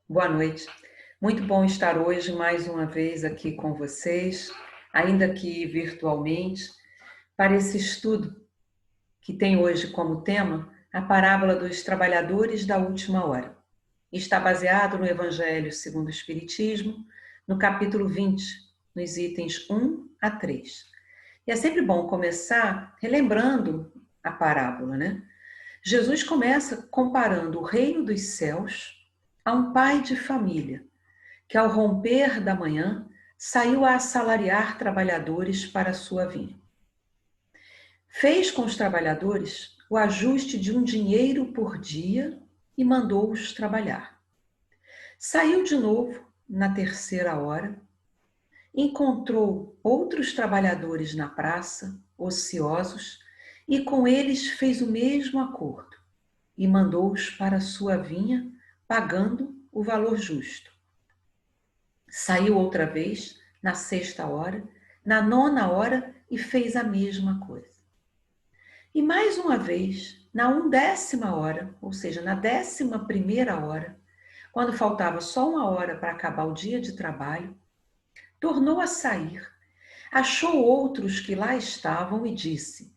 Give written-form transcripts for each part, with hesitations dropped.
Boa noite. Muito bom estar hoje mais uma vez aqui com vocês, ainda que virtualmente, para esse estudo que tem hoje como tema a parábola dos trabalhadores da última hora. Está baseado no Evangelho segundo o Espiritismo, no capítulo 20, nos itens 1 a 3. E é sempre bom começar relembrando a parábola, né? Jesus começa comparando o reino dos céus a um pai de família que, ao romper da manhã, saiu a assalariar trabalhadores para a sua vinha. Fez com os trabalhadores o ajuste de um dinheiro por dia e mandou-os trabalhar. Saiu de novo na terceira hora, encontrou outros trabalhadores na praça, ociosos, e com eles fez o mesmo acordo e mandou-os para a sua vinha, pagando o valor justo. Saiu outra vez, na sexta hora, na nona hora, e fez a mesma coisa. E mais uma vez, na 1ª hora, ou seja, na 11ª hora, quando faltava só uma hora para acabar o dia de trabalho, tornou a sair, achou outros que lá estavam e disse: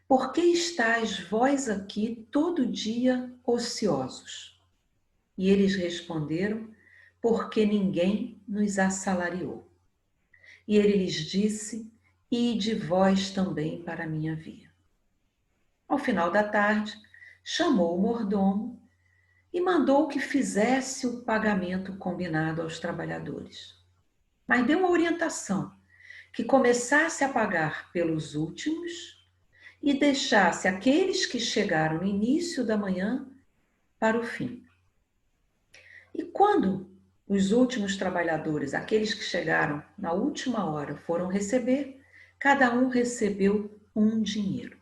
por que estáis vós aqui todo dia ociosos? E eles responderam: porque ninguém nos assalariou. E ele lhes disse: ide vós também para a minha via. Ao final da tarde, chamou o mordomo e mandou que fizesse o pagamento combinado aos trabalhadores. Mas deu uma orientação, que começasse a pagar pelos últimos e deixasse aqueles que chegaram no início da manhã para o fim. E quando os últimos trabalhadores, aqueles que chegaram na última hora, foram receber, cada um recebeu um dinheiro.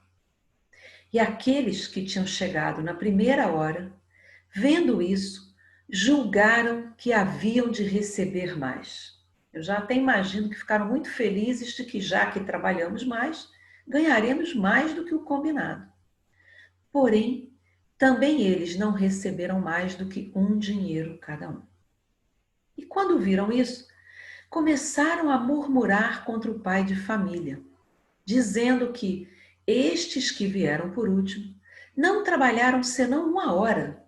E aqueles que tinham chegado na primeira hora, vendo isso, julgaram que haviam de receber mais. Eu já até imagino que ficaram muito felizes de que, já que trabalhamos mais, ganharemos mais do que o combinado. Porém, também eles não receberam mais do que um dinheiro cada um. E quando viram isso, começaram a murmurar contra o pai de família, dizendo que estes que vieram por último não trabalharam senão uma hora,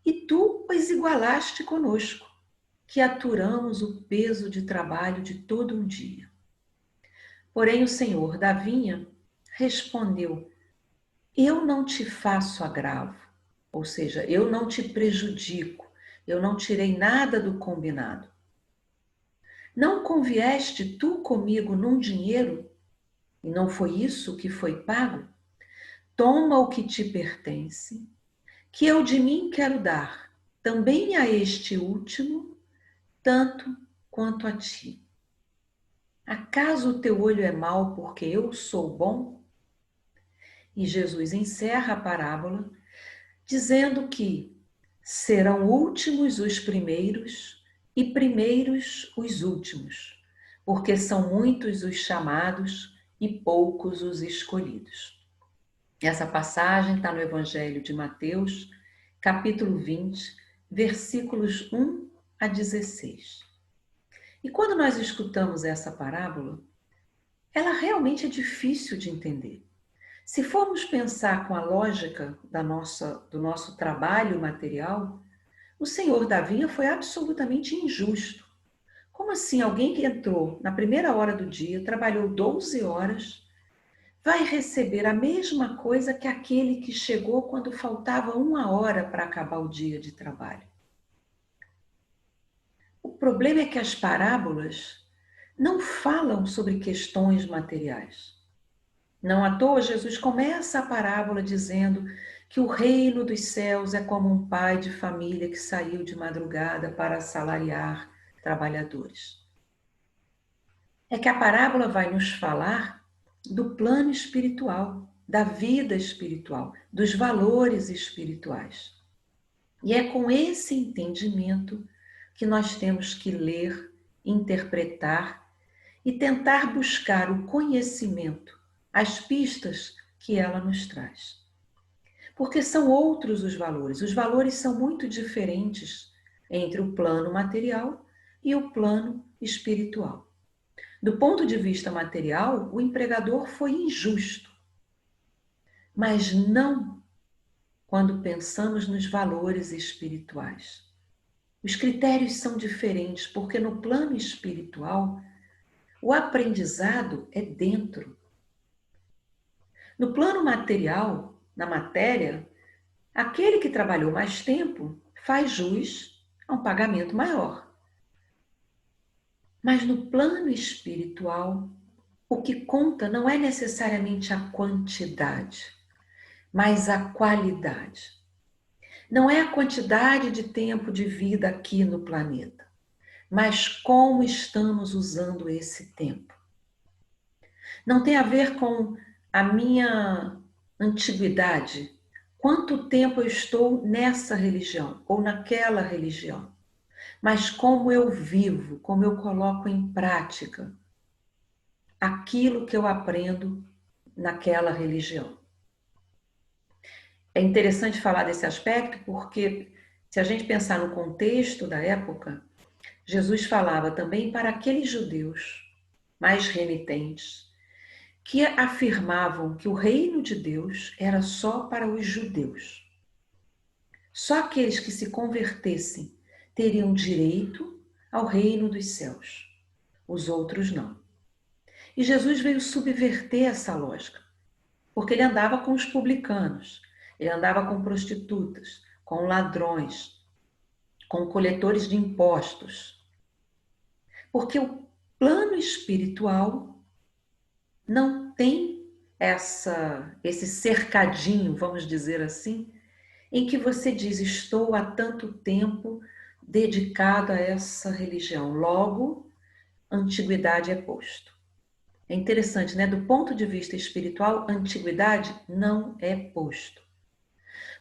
e tu os igualaste conosco, que aturamos o peso de trabalho de todo um dia. Porém o senhor da vinha respondeu: eu não te faço agravo, ou seja, eu não te prejudico, eu não tirei nada do combinado. Não convieste tu comigo num dinheiro, e não foi isso que foi pago? Toma o que te pertence, que eu de mim quero dar, também a este último, tanto quanto a ti. Acaso o teu olho é mau porque eu sou bom? E Jesus encerra a parábola dizendo que serão últimos os primeiros e primeiros os últimos, porque são muitos os chamados e poucos os escolhidos. Essa passagem está no Evangelho de Mateus, capítulo 20, versículos 1 a 16. E quando nós escutamos essa parábola, ela realmente é difícil de entender. Se formos pensar com a lógica do nosso trabalho material, o senhor da vinha foi absolutamente injusto. Como assim alguém que entrou na primeira hora do dia, trabalhou 12 horas, vai receber a mesma coisa que aquele que chegou quando faltava uma hora para acabar o dia de trabalho? O problema é que as parábolas não falam sobre questões materiais. Não à toa, Jesus começa a parábola dizendo que o reino dos céus é como um pai de família que saiu de madrugada para assalariar trabalhadores. É que a parábola vai nos falar do plano espiritual, da vida espiritual, dos valores espirituais. E é com esse entendimento que nós temos que ler, interpretar e tentar buscar o conhecimento, as pistas que ela nos traz. Porque são outros os valores são muito diferentes entre o plano material e o plano espiritual. Do ponto de vista material, o empregador foi injusto, mas não quando pensamos nos valores espirituais. Os critérios são diferentes, porque no plano espiritual, o aprendizado é dentro. No plano material, na matéria, aquele que trabalhou mais tempo faz jus a um pagamento maior. Mas no plano espiritual, o que conta não é necessariamente a quantidade, mas a qualidade. Não é a quantidade de tempo de vida aqui no planeta, mas como estamos usando esse tempo. Não tem a ver com a minha antiguidade, quanto tempo eu estou nessa religião ou naquela religião, mas como eu vivo, como eu coloco em prática aquilo que eu aprendo naquela religião. É interessante falar desse aspecto porque, se a gente pensar no contexto da época, Jesus falava também para aqueles judeus mais renitentes que afirmavam que o reino de Deus era só para os judeus. Só aqueles que se convertessem teriam direito ao reino dos céus, os outros não. E Jesus veio subverter essa lógica, porque ele andava com os publicanos, ele andava com prostitutas, com ladrões, com coletores de impostos. Porque o plano espiritual não tem esse cercadinho, vamos dizer assim, em que você diz, estou há tanto tempo dedicado a essa religião, logo, antiguidade é posto. É interessante, né? Do ponto de vista espiritual, antiguidade não é posto.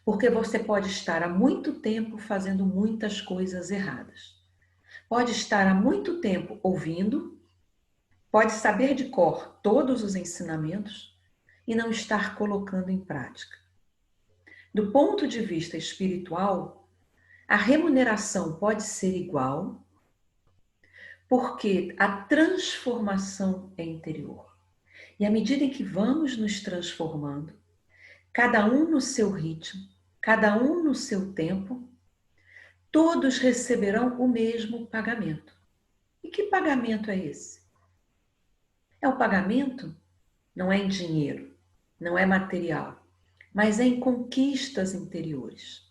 Porque você pode estar há muito tempo fazendo muitas coisas erradas. Pode estar há muito tempo ouvindo, pode saber de cor todos os ensinamentos e não estar colocando em prática. Do ponto de vista espiritual, a remuneração pode ser igual, porque a transformação é interior. E à medida em que vamos nos transformando, cada um no seu ritmo, cada um no seu tempo, todos receberão o mesmo pagamento. E que pagamento é esse? É o pagamento, não é em dinheiro, não é material, mas é em conquistas interiores,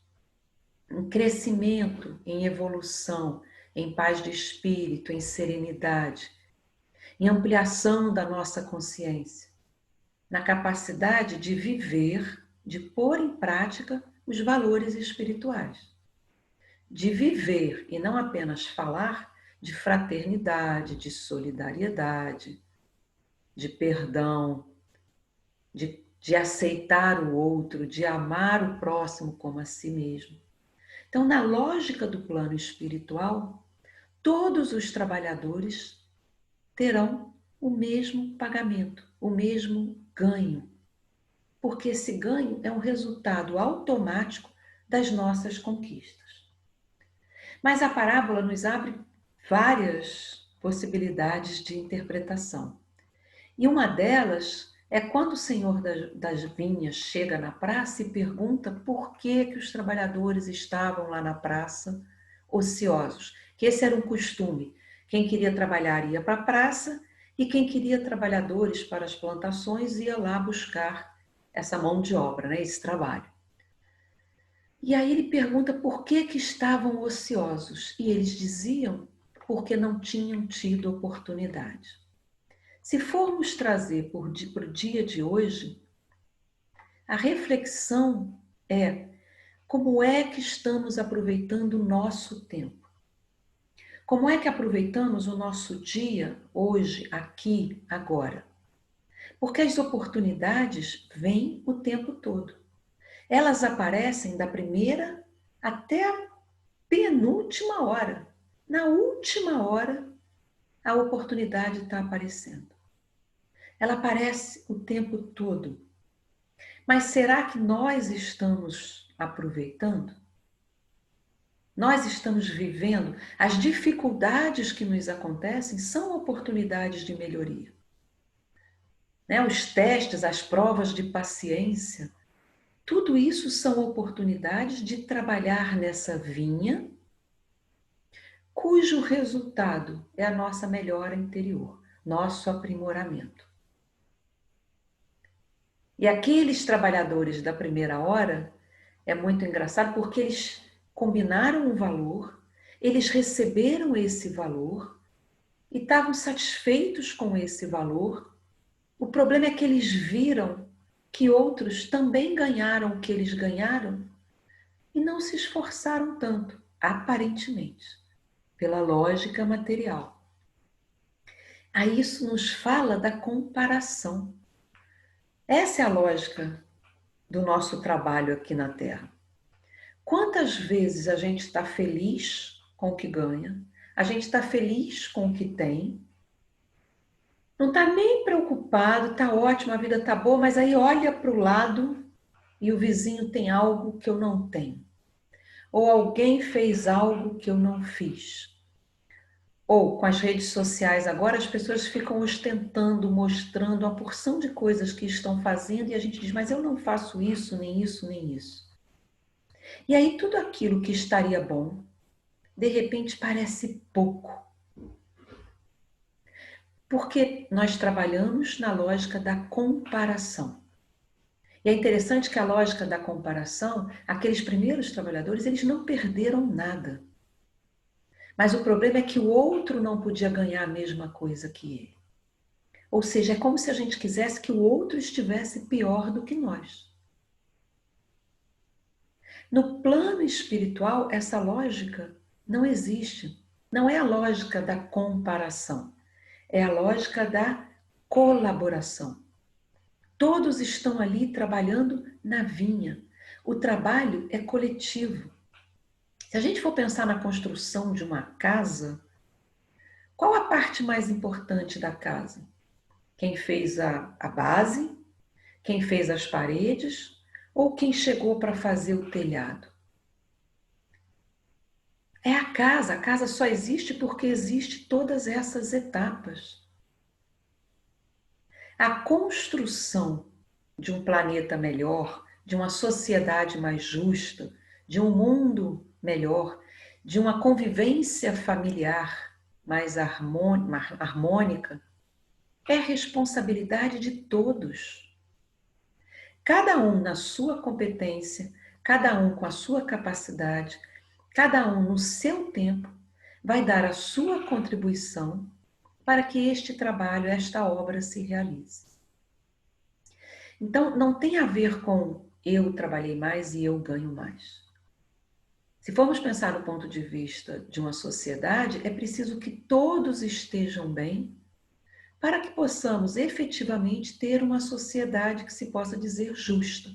em crescimento, em evolução, em paz de espírito, em serenidade, em ampliação da nossa consciência, na capacidade de viver, de pôr em prática os valores espirituais, de viver e não apenas falar de fraternidade, de solidariedade, de perdão, de aceitar o outro, de amar o próximo como a si mesmo. Então, na lógica do plano espiritual, todos os trabalhadores terão o mesmo pagamento, o mesmo ganho, porque esse ganho é um resultado automático das nossas conquistas. Mas a parábola nos abre várias possibilidades de interpretação. E uma delas é quando o senhor das vinhas chega na praça e pergunta por que os trabalhadores estavam lá na praça ociosos, que esse era um costume. Quem queria trabalhar ia para a praça e quem queria trabalhadores para as plantações ia lá buscar essa mão de obra, né, esse trabalho. E aí ele pergunta por que estavam ociosos e eles diziam porque não tinham tido oportunidade. Se formos trazer para o dia de hoje, a reflexão é como é que estamos aproveitando o nosso tempo? Como é que aproveitamos o nosso dia hoje, aqui, agora? Porque as oportunidades vêm o tempo todo. Elas aparecem da primeira até a penúltima hora. Na última hora, a oportunidade está aparecendo. Ela aparece o tempo todo. Mas será que nós estamos aproveitando? nós estamos vivendo, as dificuldades que nos acontecem são oportunidades de melhoria. Né? Os testes, as provas de paciência, tudo isso são oportunidades de trabalhar nessa vinha, cujo resultado é a nossa melhora interior, nosso aprimoramento. E aqueles trabalhadores da primeira hora, é muito engraçado porque eles combinaram um valor, eles receberam esse valor e estavam satisfeitos com esse valor. O problema é que eles viram que outros também ganharam o que eles ganharam e não se esforçaram tanto, aparentemente, pela lógica material. Aí isso nos fala da comparação. Essa é a lógica do nosso trabalho aqui na Terra. Quantas vezes a gente está feliz com o que ganha, a gente está feliz com o que tem, não está nem preocupado, está ótimo, a vida está boa, mas aí olha para o lado e o vizinho tem algo que eu não tenho. Ou alguém fez algo que eu não fiz. Ou com as redes sociais agora as pessoas ficam ostentando, mostrando uma porção de coisas que estão fazendo e a gente diz, mas eu não faço isso, nem isso, nem isso. E aí tudo aquilo que estaria bom, de repente parece pouco. Porque nós trabalhamos na lógica da comparação. E é interessante que a lógica da comparação, aqueles primeiros trabalhadores, eles não perderam nada. Mas o problema é que o outro não podia ganhar a mesma coisa que ele. Ou seja, é como se a gente quisesse que o outro estivesse pior do que nós. No plano espiritual, essa lógica não existe. Não é a lógica da comparação, é a lógica da colaboração. Todos estão ali trabalhando na vinha. O trabalho é coletivo. Se a gente for pensar na construção de uma casa, qual a parte mais importante da casa? Quem fez a base? Quem fez as paredes? Ou quem chegou para fazer o telhado? É a casa só existe porque existe todas essas etapas. A construção de um planeta melhor, de uma sociedade mais justa, de um mundo melhor, de uma convivência familiar mais harmônica, é responsabilidade de todos. Cada um na sua competência, cada um com a sua capacidade, cada um no seu tempo, vai dar a sua contribuição para que este trabalho, esta obra se realize. Então, não tem a ver com eu trabalhei mais e eu ganho mais. Se formos pensar do ponto de vista de uma sociedade, é preciso que todos estejam bem para que possamos efetivamente ter uma sociedade que se possa dizer justa.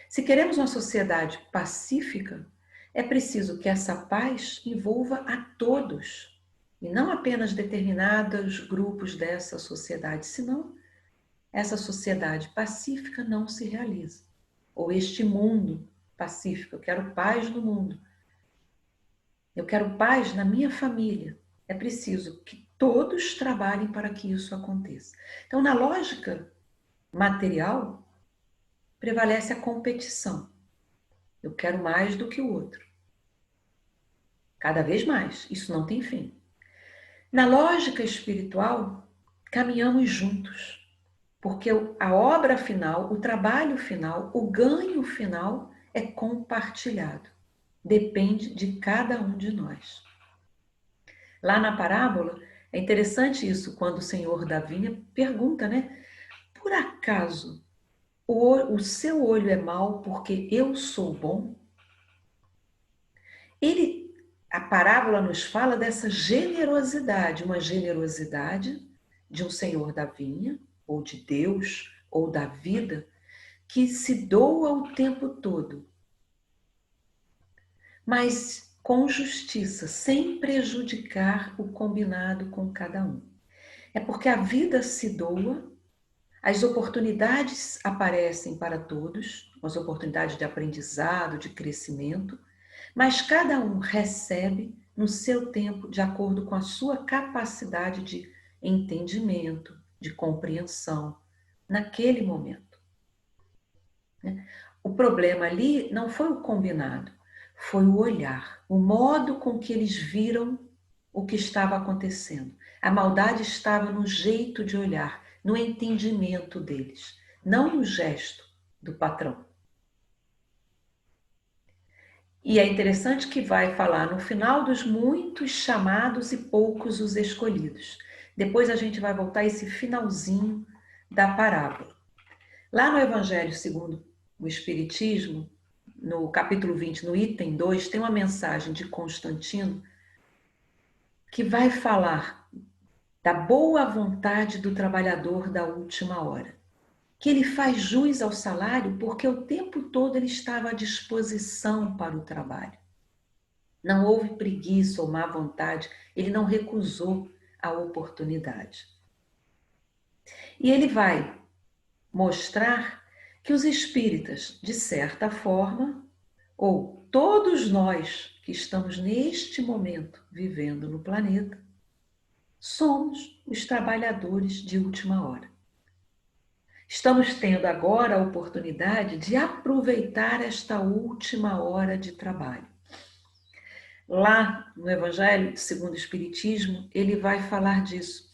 Se queremos uma sociedade pacífica, é preciso que essa paz envolva a todos, e não apenas determinados grupos dessa sociedade, senão essa sociedade pacífica não se realiza. Ou este mundo pacífico, eu quero paz no mundo. Eu quero paz na minha família. É preciso que todos trabalhem para que isso aconteça. Então, na lógica material, prevalece a competição. Eu quero mais do que o outro. Cada vez mais. Isso não tem fim. Na lógica espiritual, caminhamos juntos. Porque a obra final, o trabalho final, o ganho final é compartilhado. Depende de cada um de nós. Lá na parábola, é interessante isso, quando o Senhor da vinha pergunta, né? Por acaso o seu olho é mau porque eu sou bom? A parábola nos fala dessa generosidade, uma generosidade de um Senhor da vinha, ou de Deus, ou da vida, que se doa o tempo todo, mas com justiça, sem prejudicar o combinado com cada um. É porque a vida se doa, as oportunidades aparecem para todos, as oportunidades de aprendizado, de crescimento, mas cada um recebe no seu tempo, de acordo com a sua capacidade de entendimento, de compreensão, naquele momento. O problema ali não foi o combinado, foi o olhar, o modo com que eles viram o que estava acontecendo. A maldade estava no jeito de olhar, no entendimento deles, não no gesto do patrão. E é interessante que vai falar no final dos muitos chamados e poucos os escolhidos. Depois a gente vai voltar a esse finalzinho da parábola. Lá no Evangelho segundo o Espiritismo, no capítulo 20, no item 2, tem uma mensagem de Constantino que vai falar da boa vontade do trabalhador da última hora. Que ele faz jus ao salário porque o tempo todo ele estava à disposição para o trabalho. Não houve preguiça ou má vontade, ele não recusou a oportunidade. E ele vai mostrar que os espíritas, de certa forma, ou todos nós que estamos neste momento vivendo no planeta, somos os trabalhadores de última hora. Estamos tendo agora a oportunidade de aproveitar esta última hora de trabalho. Lá no Evangelho segundo o Espiritismo, ele vai falar disso.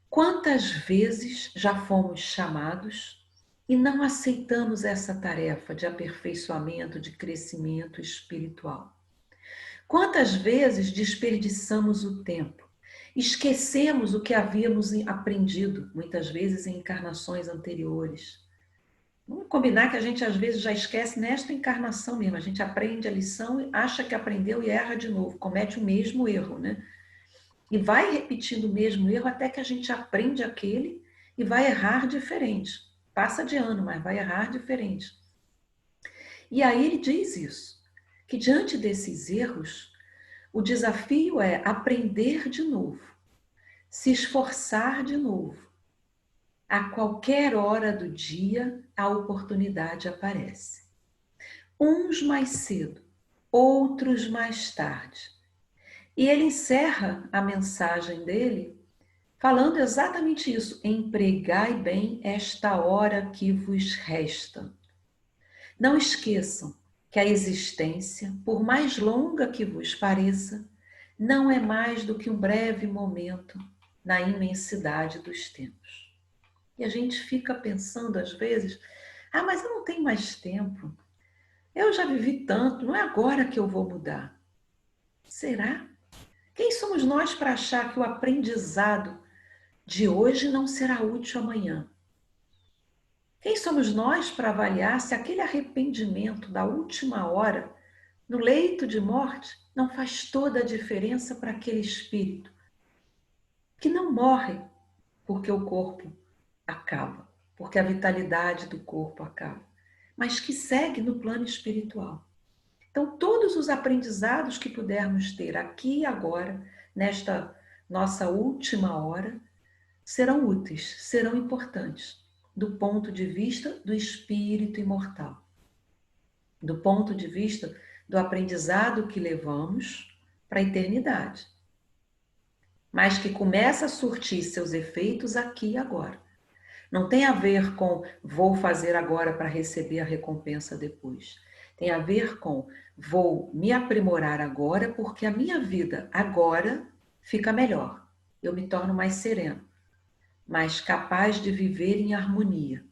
Quantas vezes já fomos chamados e não aceitamos essa tarefa de aperfeiçoamento, de crescimento espiritual? Quantas vezes desperdiçamos o tempo? Esquecemos o que havíamos aprendido, muitas vezes em encarnações anteriores. Vamos combinar que a gente às vezes já esquece nesta encarnação mesmo. A gente aprende a lição, acha que aprendeu e erra de novo, comete o mesmo erro, né? E vai repetindo o mesmo erro até que a gente aprende aquele e vai errar diferente. Passa de ano, mas vai errar diferente. E aí ele diz isso, que diante desses erros, o desafio é aprender de novo, se esforçar de novo. A qualquer hora do dia, a oportunidade aparece. Uns mais cedo, outros mais tarde. E ele encerra a mensagem dele falando exatamente isso. Empregai bem esta hora que vos resta. Não esqueçam que a existência, por mais longa que vos pareça, não é mais do que um breve momento na imensidade dos tempos. E a gente fica pensando às vezes, mas eu não tenho mais tempo. Eu já vivi tanto, não é agora que eu vou mudar. Será? Quem somos nós para achar que o aprendizado de hoje não será útil amanhã? Quem somos nós para avaliar se aquele arrependimento da última hora, no leito de morte, não faz toda a diferença para aquele espírito que não morre porque o corpo acaba, porque a vitalidade do corpo acaba, mas que segue no plano espiritual. Então, todos os aprendizados que pudermos ter aqui e agora, nesta nossa última hora, serão úteis, serão importantes, do ponto de vista do espírito imortal, do ponto de vista do aprendizado que levamos para a eternidade, mas que começa a surtir seus efeitos aqui e agora. Não tem a ver com vou fazer agora para receber a recompensa depois. Tem a ver com vou me aprimorar agora porque a minha vida agora fica melhor. Eu me torno mais sereno, mais capaz de viver em harmonia.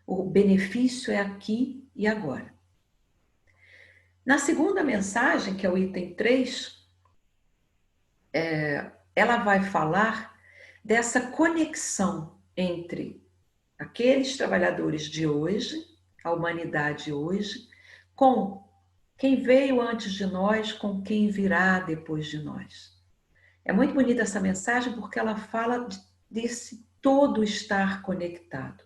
O benefício é aqui e agora. Na segunda mensagem, que é o item 3, ela vai falar dessa conexão entre aqueles trabalhadores de hoje, a humanidade hoje, com quem veio antes de nós, com quem virá depois de nós. É muito bonita essa mensagem porque ela fala desse todo estar conectado.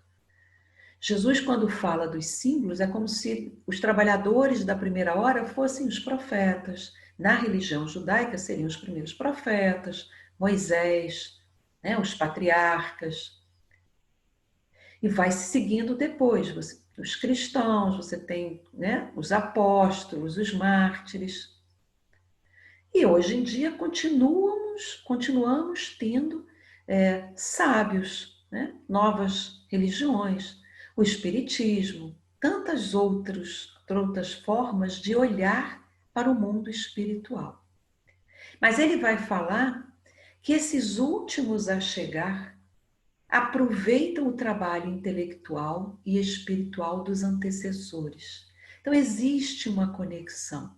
Jesus, quando fala dos símbolos, é como se os trabalhadores da primeira hora fossem os profetas. Na religião judaica seriam os primeiros profetas, Moisés, né, os patriarcas. E vai se seguindo depois. os cristãos, você tem, né, os apóstolos, os mártires. E hoje em dia continuamos tendo sábios, né, novas religiões, o espiritismo, tantas outras formas de olhar para o mundo espiritual. Mas ele vai falar que esses últimos a chegar aproveitam o trabalho intelectual e espiritual dos antecessores. Então existe uma conexão.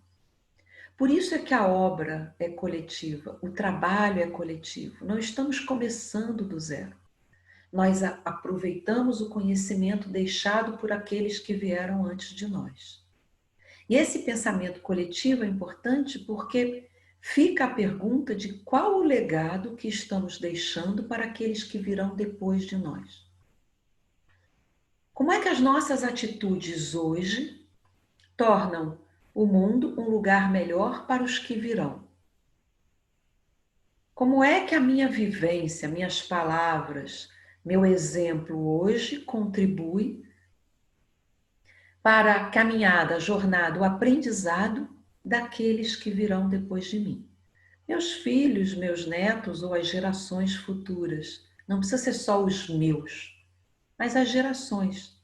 Por isso é que a obra é coletiva, o trabalho é coletivo. Não estamos começando do zero. Nós aproveitamos o conhecimento deixado por aqueles que vieram antes de nós. E esse pensamento coletivo é importante porque fica a pergunta de qual o legado que estamos deixando para aqueles que virão depois de nós. Como é que as nossas atitudes hoje tornam o mundo um lugar melhor para os que virão? Como é que a minha vivência, minhas palavras, meu exemplo hoje contribui para a caminhada, a jornada, o aprendizado daqueles que virão depois de mim? Meus filhos, meus netos ou as gerações futuras. Não precisa ser só os meus, mas as gerações.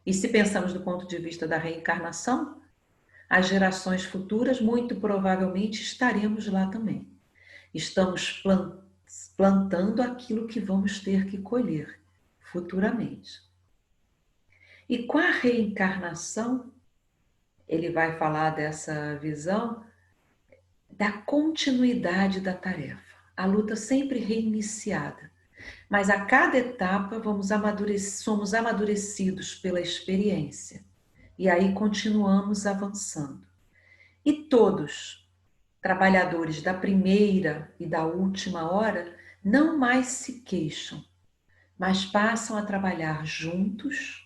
E se pensamos do ponto de vista da reencarnação, as gerações futuras, muito provavelmente estaremos lá também. Estamos plantando aquilo que vamos ter que colher futuramente. E com a reencarnação, ele vai falar dessa visão da continuidade da tarefa. A luta sempre reiniciada. Mas a cada etapa somos amadurecidos pela experiência. E aí continuamos avançando. E todos, trabalhadores da primeira e da última hora, não mais se queixam, mas passam a trabalhar juntos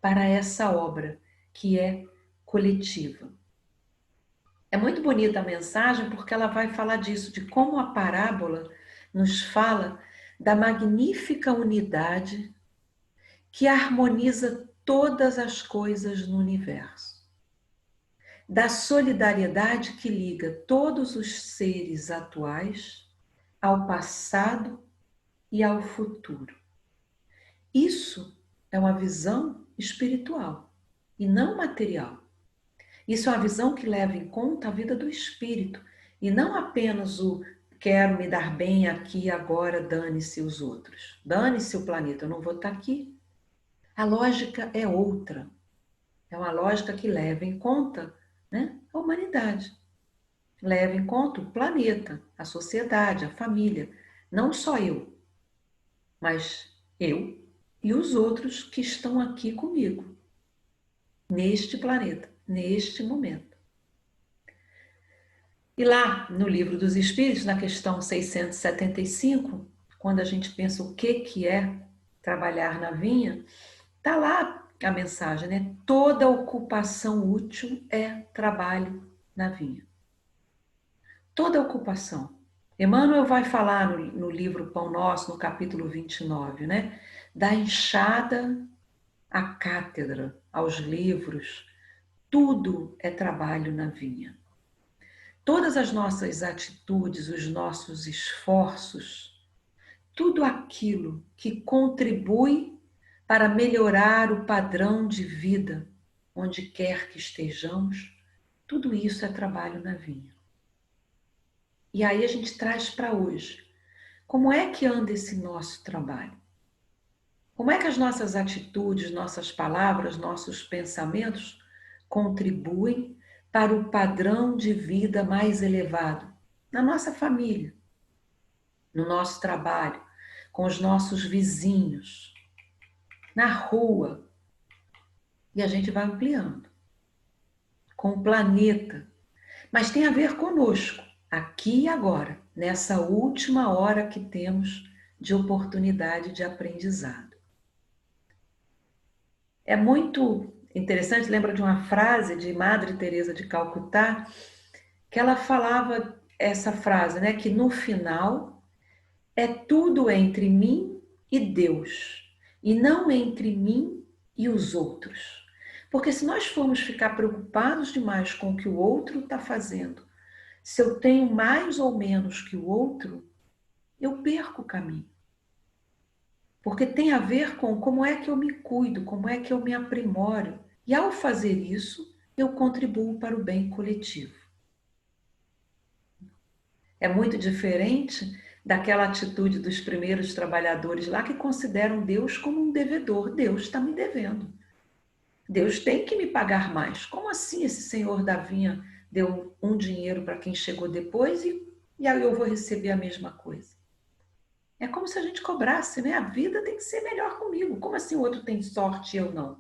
para essa obra que é coletiva. É muito bonita a mensagem porque ela vai falar disso, de como a parábola nos fala da magnífica unidade que harmoniza todas as coisas no universo, da solidariedade que liga todos os seres atuais ao passado e ao futuro. Isso é uma visão espiritual e não material. Isso é uma visão que leva em conta a vida do espírito e não apenas o quero me dar bem aqui e agora, dane-se os outros. Dane-se o planeta, eu não vou estar aqui. A lógica é outra. É uma lógica que leva em conta, né, a humanidade. Leva em conta o planeta, a sociedade, a família. Não só eu, mas eu e os outros que estão aqui comigo, neste planeta, neste momento. E lá no Livro dos Espíritos, na questão 675, quando a gente pensa o que é trabalhar na vinha, está lá a mensagem, né? Toda ocupação útil é trabalho na vinha. Toda ocupação. Emmanuel vai falar no livro Pão Nosso, no capítulo 29, né? Da enxada à cátedra, aos livros, tudo é trabalho na vinha. Todas as nossas atitudes, os nossos esforços, tudo aquilo que contribui para melhorar o padrão de vida, onde quer que estejamos, tudo isso é trabalho na vinha. E aí a gente traz para hoje. Como é que anda esse nosso trabalho? Como é que as nossas atitudes, nossas palavras, nossos pensamentos contribuem para o padrão de vida mais elevado na nossa família, no nosso trabalho, com os nossos vizinhos, na rua? E a gente vai ampliando. Com o planeta. Mas tem a ver conosco, aqui e agora, nessa última hora que temos de oportunidade de aprendizado. É muito interessante, lembra de uma frase de Madre Teresa de Calcutá, que ela falava essa frase, né, que no final é tudo entre mim e Deus, e não entre mim e os outros. Porque se nós formos ficar preocupados demais com o que o outro está fazendo, se eu tenho mais ou menos que o outro, eu perco o caminho. Porque tem a ver com como é que eu me cuido, como é que eu me aprimoro. E ao fazer isso, eu contribuo para o bem coletivo. É muito diferente daquela atitude dos primeiros trabalhadores lá que consideram Deus como um devedor. Deus está me devendo. Deus tem que me pagar mais. Como assim esse senhor da vinha deu um dinheiro para quem chegou depois e aí eu vou receber a mesma coisa? É como se a gente cobrasse, né? A vida tem que ser melhor comigo. Como assim o outro tem sorte e eu não?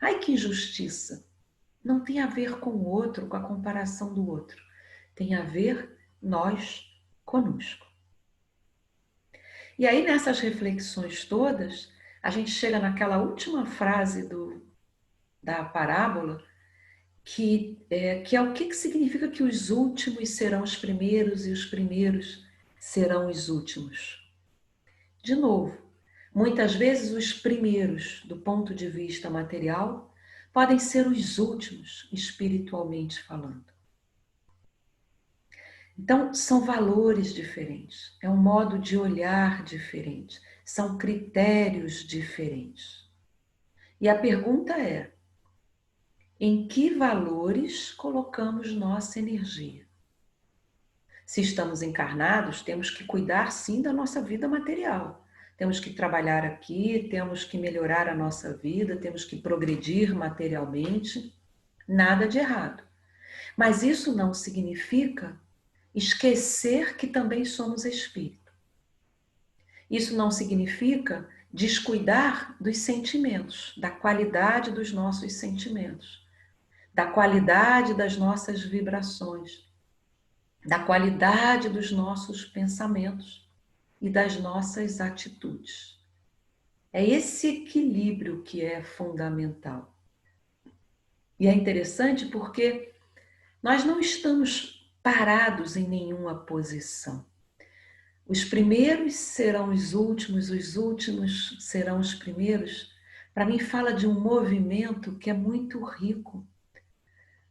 Ai, que injustiça. Não tem a ver com o outro, com a comparação do outro. Tem a ver nós conosco. E aí, nessas reflexões todas, a gente chega naquela última frase da parábola, que é o que significa que os últimos serão os primeiros e os primeiros serão os últimos. De novo, muitas vezes os primeiros, do ponto de vista material, podem ser os últimos, espiritualmente falando. Então, são valores diferentes, é um modo de olhar diferente, são critérios diferentes. E a pergunta é: em que valores colocamos nossa energia? Se estamos encarnados, temos que cuidar sim da nossa vida material. Temos que trabalhar aqui, temos que melhorar a nossa vida, temos que progredir materialmente. Nada de errado. Mas isso não significa esquecer que também somos espírito. Isso não significa descuidar dos sentimentos, da qualidade dos nossos sentimentos, da qualidade das nossas vibrações, da qualidade dos nossos pensamentos e das nossas atitudes. É esse equilíbrio que é fundamental. E é interessante porque nós não estamos parados em nenhuma posição. Os primeiros serão os últimos serão os primeiros. Para mim, fala de um movimento que é muito rico.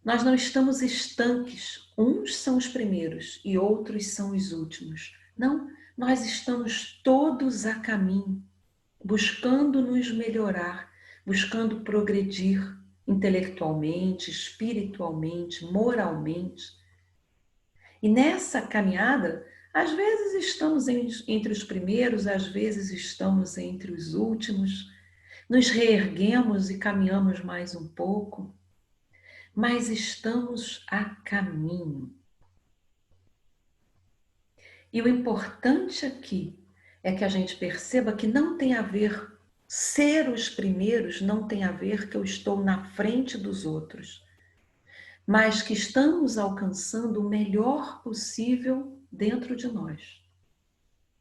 Nós não estamos estanques. Uns são os primeiros e outros são os últimos. Não, nós estamos todos a caminho, buscando nos melhorar, buscando progredir intelectualmente, espiritualmente, moralmente. E nessa caminhada, às vezes estamos entre os primeiros, às vezes estamos entre os últimos, nos reerguemos e caminhamos mais um pouco, mas estamos a caminho. E o importante aqui é que a gente perceba que não tem a ver, ser os primeiros não tem a ver que eu estou na frente dos outros, mas que estamos alcançando o melhor possível dentro de nós.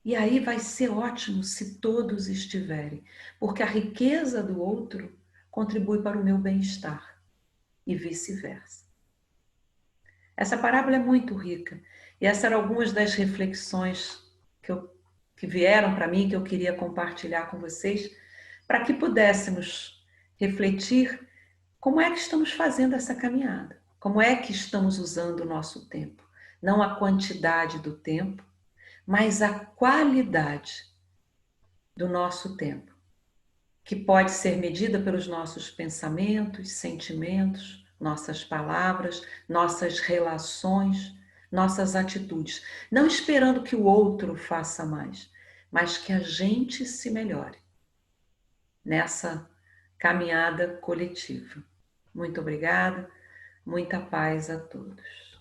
E aí vai ser ótimo se todos estiverem, porque a riqueza do outro contribui para o meu bem-estar e vice-versa. Essa parábola é muito rica e essas eram algumas das reflexões que vieram para mim, que eu queria compartilhar com vocês, para que pudéssemos refletir como é que estamos fazendo essa caminhada, como é que estamos usando o nosso tempo. Não a quantidade do tempo, mas a qualidade do nosso tempo, que pode ser medida pelos nossos pensamentos, sentimentos, nossas palavras, nossas relações, nossas atitudes. Não esperando que o outro faça mais, mas que a gente se melhore nessa caminhada coletiva. Muito obrigada, muita paz a todos.